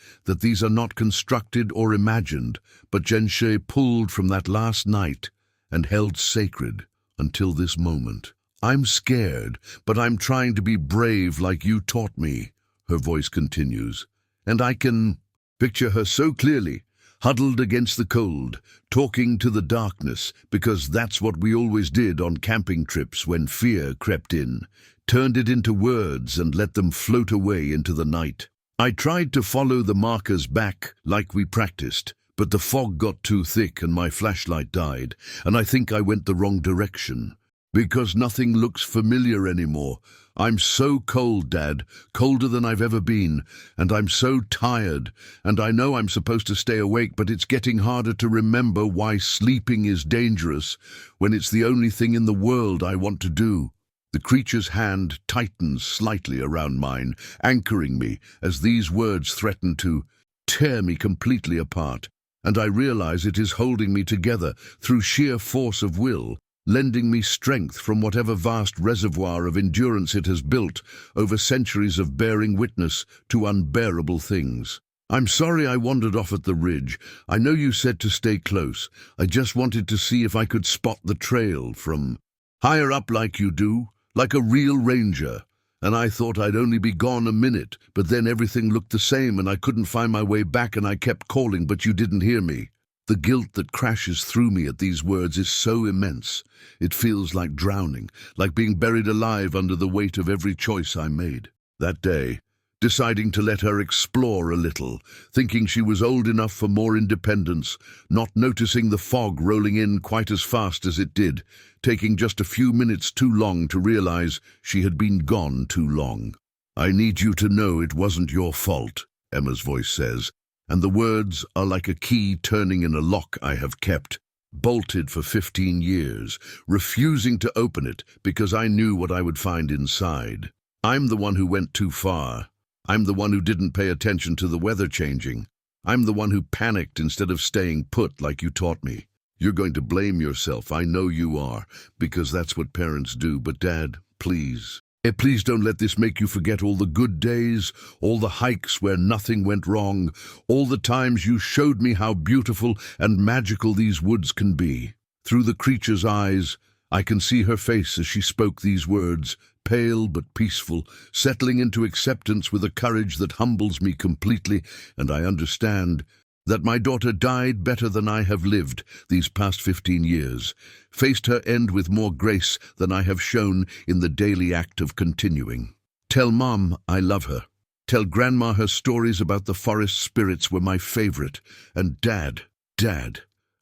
[SPEAKER 1] that these are not constructed or imagined, but Genshe pulled from that last night and held sacred until this moment. "I'm scared, but I'm trying to be brave like you taught me," her voice continues, and I can picture her so clearly, huddled against the cold, talking to the darkness, because that's what we always did on camping trips when fear crept in, turned it into words and let them float away into the night. I tried to follow the markers back like we practiced, but the fog got too thick and my flashlight died, and I think I went the wrong direction. Because nothing looks familiar anymore. I'm so cold, Dad, colder than I've ever been, and I'm so tired, and I know I'm supposed to stay awake, but it's getting harder to remember why sleeping is dangerous when it's the only thing in the world I want to do. The creature's hand tightens slightly around mine, anchoring me as these words threaten to tear me completely apart, and I realize it is holding me together through sheer force of will, lending me strength from whatever vast reservoir of endurance it has built over centuries of bearing witness to unbearable things. "I'm sorry I wandered off at the ridge. I know you said to stay close. I just wanted to see if I could spot the trail from higher up like you do, like a real ranger. And I thought I'd only be gone a minute, but then everything looked the same and I couldn't find my way back and I kept calling, but you didn't hear me." The guilt that crashes through me at these words is so immense. It feels like drowning, like being buried alive under the weight of every choice I made. That day, deciding to let her explore a little, thinking she was old enough for more independence, not noticing the fog rolling in quite as fast as it did, taking just a few minutes too long to realize she had been gone too long. "I need you to know it wasn't your fault," Emma's voice says, and the words are like a key turning in a lock I have kept, bolted for 15 years, refusing to open it because I knew what I would find inside. I'm the one who went too far. I'm the one who didn't pay attention to the weather changing. I'm the one who panicked instead of staying put like you taught me. You're going to blame yourself, I know you are, because that's what parents do, but Dad, please. Please don't let this make you forget all the good days, all the hikes where nothing went wrong, all the times you showed me how beautiful and magical these woods can be. Through the creature's eyes, I can see her face as she spoke these words, pale but peaceful, settling into acceptance with a courage that humbles me completely, and I understand that my daughter died better than I have lived these past 15 years, faced her end with more grace than I have shown in the daily act of continuing. Tell Mom I love her. Tell Grandma her stories about the forest spirits were my favorite. And Dad,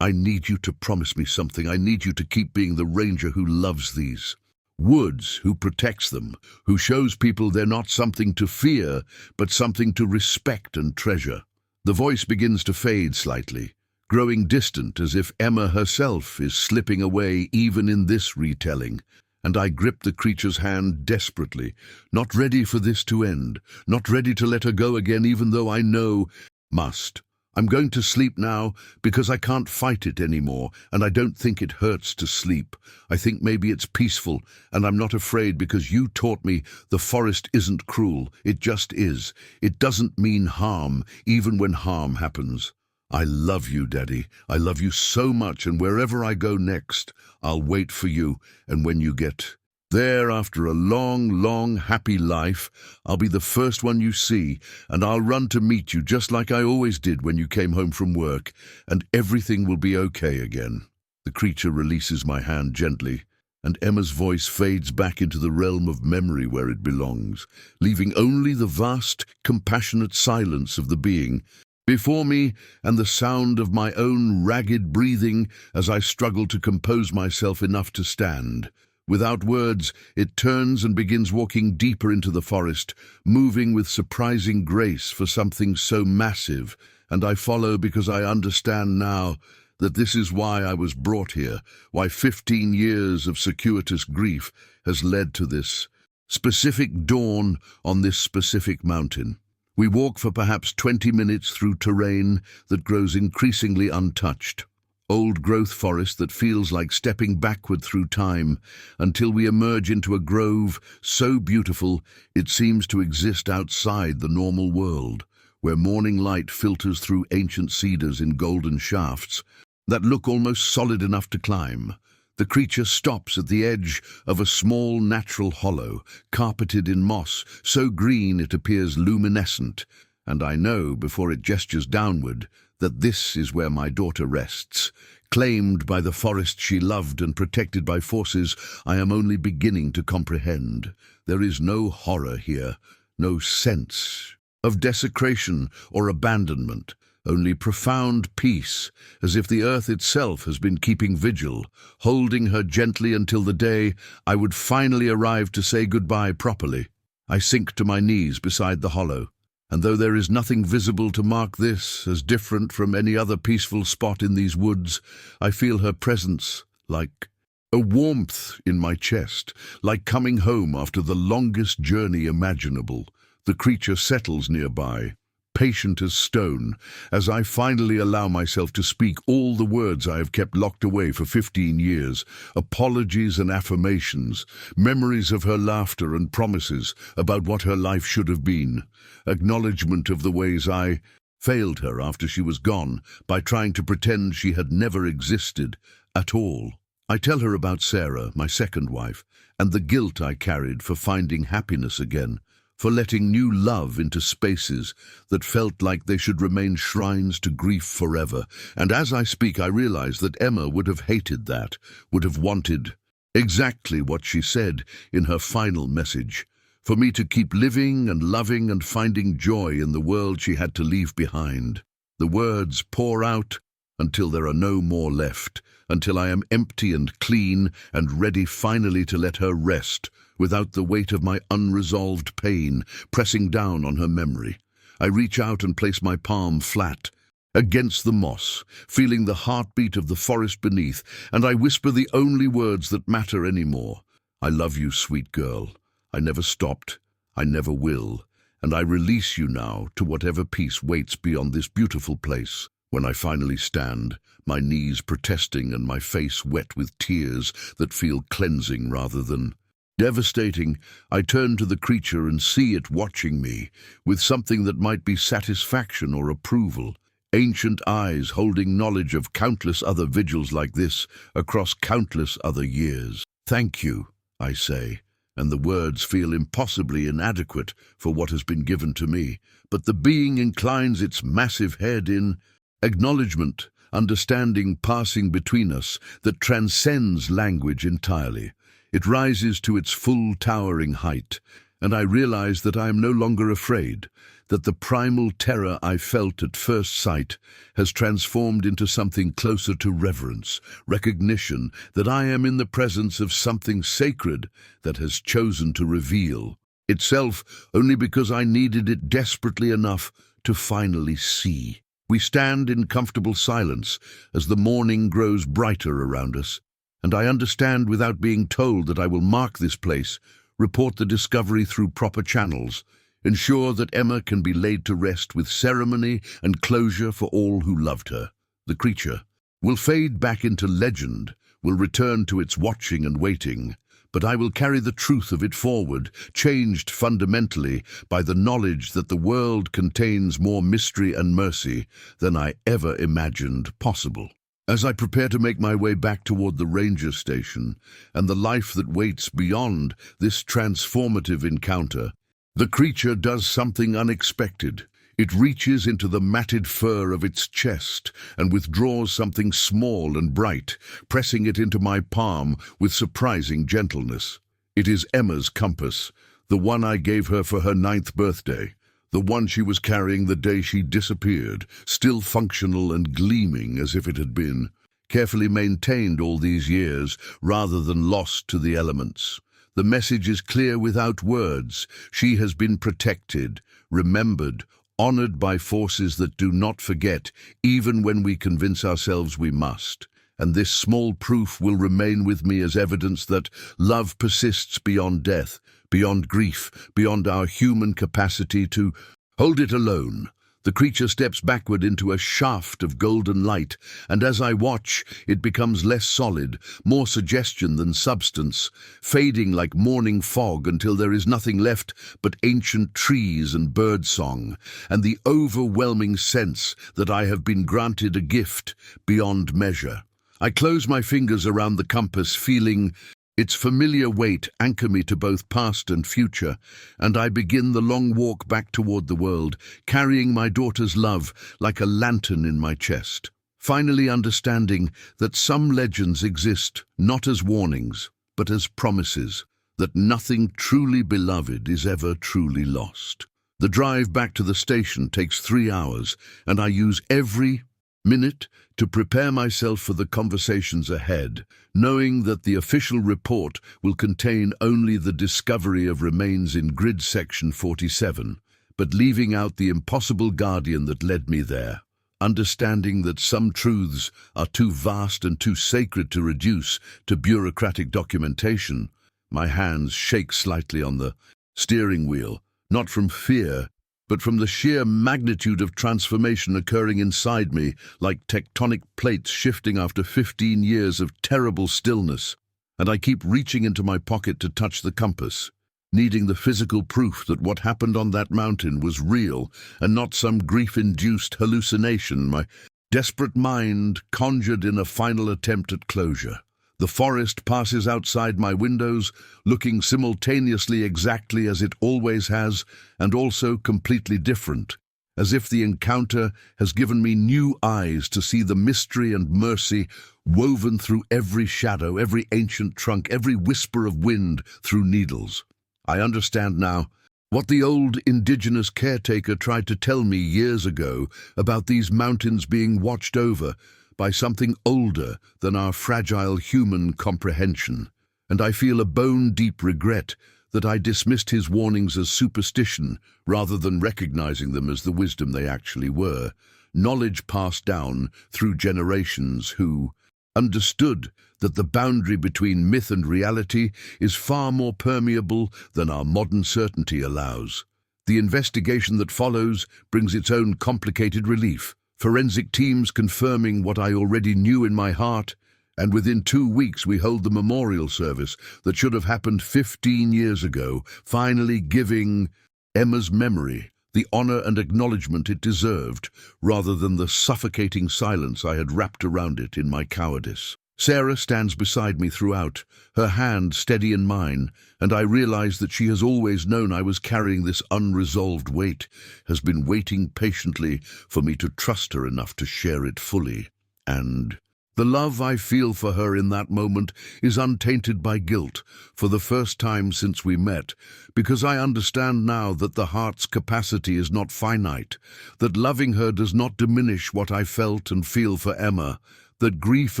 [SPEAKER 1] I need you to promise me something. I need you to keep being the ranger who loves these woods, who protects them, who shows people they're not something to fear, but something to respect and treasure. The voice begins to fade slightly, growing distant as if Emma herself is slipping away even in this retelling. And I grip the creature's hand desperately, not ready for this to end, not ready to let her go again even though I know must. I'm going to sleep now because I can't fight it anymore, and I don't think it hurts to sleep. I think maybe it's peaceful, and I'm not afraid because you taught me the forest isn't cruel. It just is. It doesn't mean harm, even when harm happens. I love you, Daddy. I love you so much, and wherever I go next, I'll wait for you, and when you get there after a long, happy life, I'll be the first one you see, and I'll run to meet you just like I always did when you came home from work, and everything will be okay again. The creature releases my hand gently, and Emma's voice fades back into the realm of memory where it belongs, leaving only the vast, compassionate silence of the being before me and the sound of my own ragged breathing as I struggle to compose myself enough to stand. Without words, it turns and begins walking deeper into the forest, moving with surprising grace for something so massive, and I follow because I understand now that this is why I was brought here, why 15 years of circuitous grief has led to this specific dawn on this specific mountain. We walk for perhaps 20 minutes through terrain that grows increasingly untouched. Old-growth forest that feels like stepping backward through time until we emerge into a grove so beautiful it seems to exist outside the normal world, where morning light filters through ancient cedars in golden shafts that look almost solid enough to climb. The creature stops at the edge of a small natural hollow, carpeted in moss, so green it appears luminescent, and I know, before it gestures downward, that this is where my daughter rests, claimed by the forest she loved and protected by forces I am only beginning to comprehend. There is no horror here, no sense of desecration or abandonment, only profound peace, as if the earth itself has been keeping vigil, holding her gently until the day I would finally arrive to say goodbye properly. I sink to my knees beside the hollow, and though there is nothing visible to mark this as different from any other peaceful spot in these woods, I feel her presence like a warmth in my chest, like coming home after the longest journey imaginable. The creature settles nearby, patient as stone, as I finally allow myself to speak all the words I have kept locked away for 15 years, apologies and affirmations, memories of her laughter and promises about what her life should have been, acknowledgement of the ways I failed her after she was gone by trying to pretend she had never existed at all. I tell her about Sarah, my second wife, and the guilt I carried for finding happiness again, for letting new love into spaces that felt like they should remain shrines to grief forever. And as I speak, I realize that Emma would have hated that, would have wanted exactly what she said in her final message, for me to keep living and loving and finding joy in the world she had to leave behind. The words pour out until there are no more left, until I am empty and clean and ready finally to let her rest, without the weight of my unresolved pain pressing down on her memory. I reach out and place my palm flat against the moss, feeling the heartbeat of the forest beneath, and I whisper the only words that matter anymore. I love you, sweet girl. I never stopped. I never will. And I release you now to whatever peace waits beyond this beautiful place. When I finally stand, my knees protesting and my face wet with tears that feel cleansing rather than devastating, I turn to the creature and see it watching me, with something that might be satisfaction or approval. Ancient eyes holding knowledge of countless other vigils like this across countless other years. Thank you, I say, and the words feel impossibly inadequate for what has been given to me, but the being inclines its massive head in acknowledgement, understanding passing between us that transcends language entirely. It rises to its full towering height, and I realize that I am no longer afraid, that the primal terror I felt at first sight has transformed into something closer to reverence, recognition that I am in the presence of something sacred that has chosen to reveal itself only because I needed it desperately enough to finally see. We stand in comfortable silence as the morning grows brighter around us, and I understand without being told that I will mark this place, report the discovery through proper channels, ensure that Emma can be laid to rest with ceremony and closure for all who loved her. The creature will fade back into legend, will return to its watching and waiting, but I will carry the truth of it forward, changed fundamentally by the knowledge that the world contains more mystery and mercy than I ever imagined possible. As I prepare to make my way back toward the ranger station and the life that waits beyond this transformative encounter, the creature does something unexpected. It reaches into the matted fur of its chest and withdraws something small and bright, pressing it into my palm with surprising gentleness. It is Emma's compass, the one I gave her for her 9th birthday, the one she was carrying the day she disappeared, still functional and gleaming as if it had been carefully maintained all these years rather than lost to the elements. The message is clear without words. She has been protected, remembered, honored by forces that do not forget, even when we convince ourselves we must. And this small proof will remain with me as evidence that love persists beyond death, beyond grief, beyond our human capacity to hold it alone. The creature steps backward into a shaft of golden light, and as I watch, it becomes less solid, more suggestion than substance, fading like morning fog until there is nothing left but ancient trees and birdsong, and the overwhelming sense that I have been granted a gift beyond measure. I close my fingers around the compass, feeling its familiar weight anchor me to both past and future, and I begin the long walk back toward the world, carrying my daughter's love like a lantern in my chest, finally understanding that some legends exist not as warnings, but as promises, that nothing truly beloved is ever truly lost. The drive back to the station takes 3 hours, and I use every minute to prepare myself for the conversations ahead, knowing that the official report will contain only the discovery of remains in grid section 47, but leaving out the impossible guardian that led me there. Understanding that some truths are too vast and too sacred to reduce to bureaucratic documentation, my hands shake slightly on the steering wheel, not from fear, but from the sheer magnitude of transformation occurring inside me, like tectonic plates shifting after 15 years of terrible stillness. And I keep reaching into my pocket to touch the compass, needing the physical proof that what happened on that mountain was real and not some grief-induced hallucination my desperate mind conjured in a final attempt at closure. The forest passes outside my windows, looking simultaneously exactly as it always has, and also completely different, as if the encounter has given me new eyes to see the mystery and mercy woven through every shadow, every ancient trunk, every whisper of wind through needles. I understand now what the old indigenous caretaker tried to tell me years ago about these mountains being watched over by something older than our fragile human comprehension, and I feel a bone-deep regret that I dismissed his warnings as superstition rather than recognizing them as the wisdom they actually were, knowledge passed down through generations who understood that the boundary between myth and reality is far more permeable than our modern certainty allows. The investigation that follows brings its own complicated relief, forensic teams confirming what I already knew in my heart, and within 2 weeks we hold the memorial service that should have happened 15 years ago, finally giving Emma's memory the honor and acknowledgement it deserved, rather than the suffocating silence I had wrapped around it in my cowardice. Sarah stands beside me throughout, her hand steady in mine, and I realize that she has always known I was carrying this unresolved weight, has been waiting patiently for me to trust her enough to share it fully. And The love I feel for her in that moment is untainted by guilt for the first time since we met, because I understand now that the heart's capacity is not finite, that loving her does not diminish what I felt and feel for Emma, that grief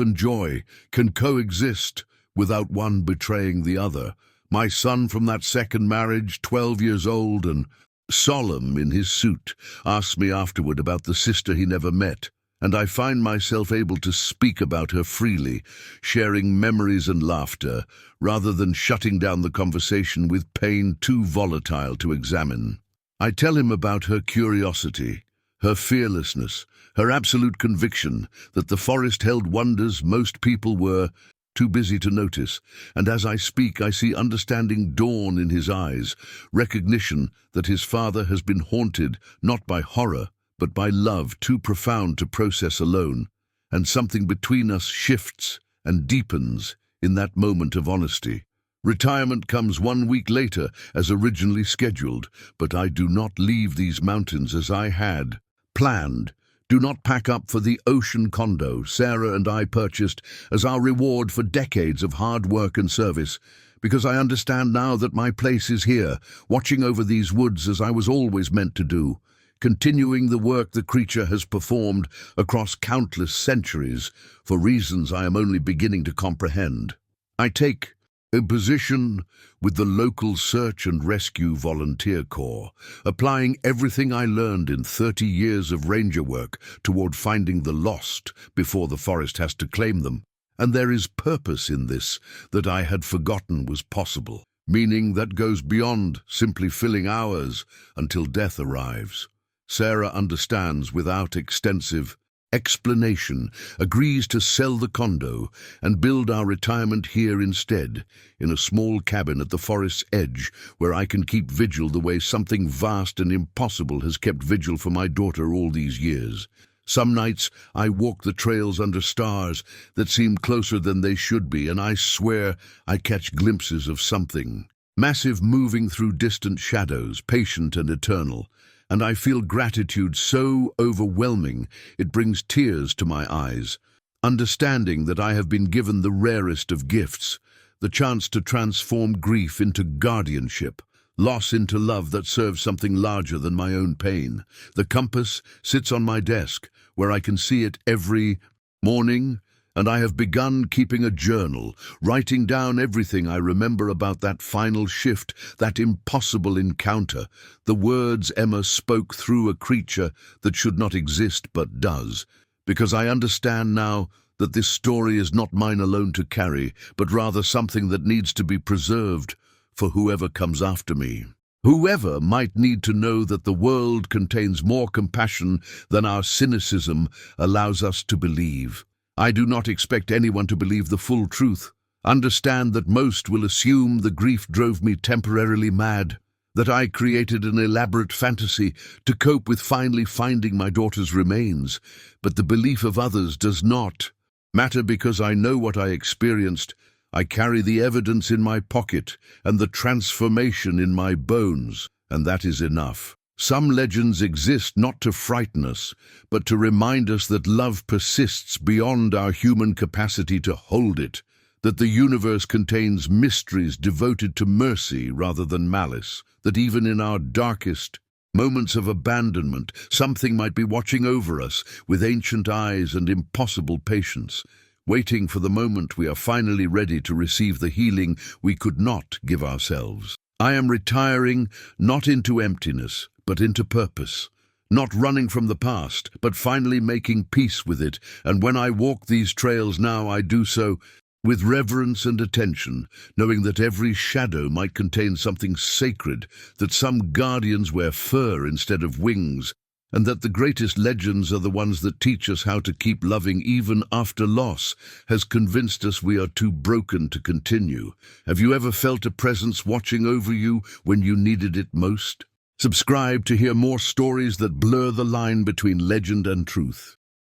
[SPEAKER 1] and joy can coexist without one betraying the other. My son from that second marriage, 12 years old and solemn in his suit, asked me afterward about the sister he never met, and I find myself able to speak about her freely, sharing memories and laughter, rather than shutting down the conversation with pain too volatile to examine. I tell him about her curiosity, her fearlessness, her absolute conviction that the forest held wonders most people were too busy to notice, and as I speak I see understanding dawn in his eyes, recognition that his father has been haunted not by horror, but by love too profound to process alone, and something between us shifts and deepens in that moment of honesty. Retirement comes 1 week later, as originally scheduled, but I do not leave these mountains as I had planned. Do not pack up for the ocean condo Sarah and I purchased as our reward for decades of hard work and service, because I understand now that my place is here, watching over these woods as I was always meant to do, continuing the work the creature has performed across countless centuries for reasons I am only beginning to comprehend. I take a position with the local search and rescue volunteer corps, applying everything I learned in 30 years of ranger work toward finding the lost before the forest has to claim them. And there is purpose in this that I had forgotten was possible, meaning that goes beyond simply filling hours until death arrives. Sarah understands without extensive explanation, agrees to sell the condo and build our retirement here instead, in a small cabin at the forest's edge where I can keep vigil the way something vast and impossible has kept vigil for my daughter all these years. Some nights I walk the trails under stars that seem closer than they should be, and I swear I catch glimpses of something massive moving through distant shadows, patient and eternal. And I feel gratitude so overwhelming it brings tears to my eyes, understanding that I have been given the rarest of gifts, the chance to transform grief into guardianship, loss into love that serves something larger than my own pain. The compass sits on my desk, where I can see it every morning, and I have begun keeping a journal, writing down everything I remember about that final shift, that impossible encounter, the words Emma spoke through a creature that should not exist but does, because I understand now that this story is not mine alone to carry, but rather something that needs to be preserved for whoever comes after me. Whoever might need to know that the world contains more compassion than our cynicism allows us to believe. I do not expect anyone to believe the full truth. Understand that most will assume the grief drove me temporarily mad, that I created an elaborate fantasy to cope with finally finding my daughter's remains. But the belief of others does not matter, because I know what I experienced. I carry the evidence in my pocket and the transformation in my bones, and that is enough. Some legends exist not to frighten us, but to remind us that love persists beyond our human capacity to hold it, that the universe contains mysteries devoted to mercy rather than malice, that even in our darkest moments of abandonment, something might be watching over us with ancient eyes and impossible patience, waiting for the moment we are finally ready to receive the healing we could not give ourselves. I am retiring not into emptiness, but into purpose, not running from the past, but finally making peace with it. And when I walk these trails now, I do so with reverence and attention, knowing that every shadow might contain something sacred, that some guardians wear fur instead of wings, and that the greatest legends are the ones that teach us how to keep loving even after loss has convinced us we are too broken to continue. Have you ever felt a presence watching over you when you needed it most? Subscribe to hear more stories that blur the line between legend and truth.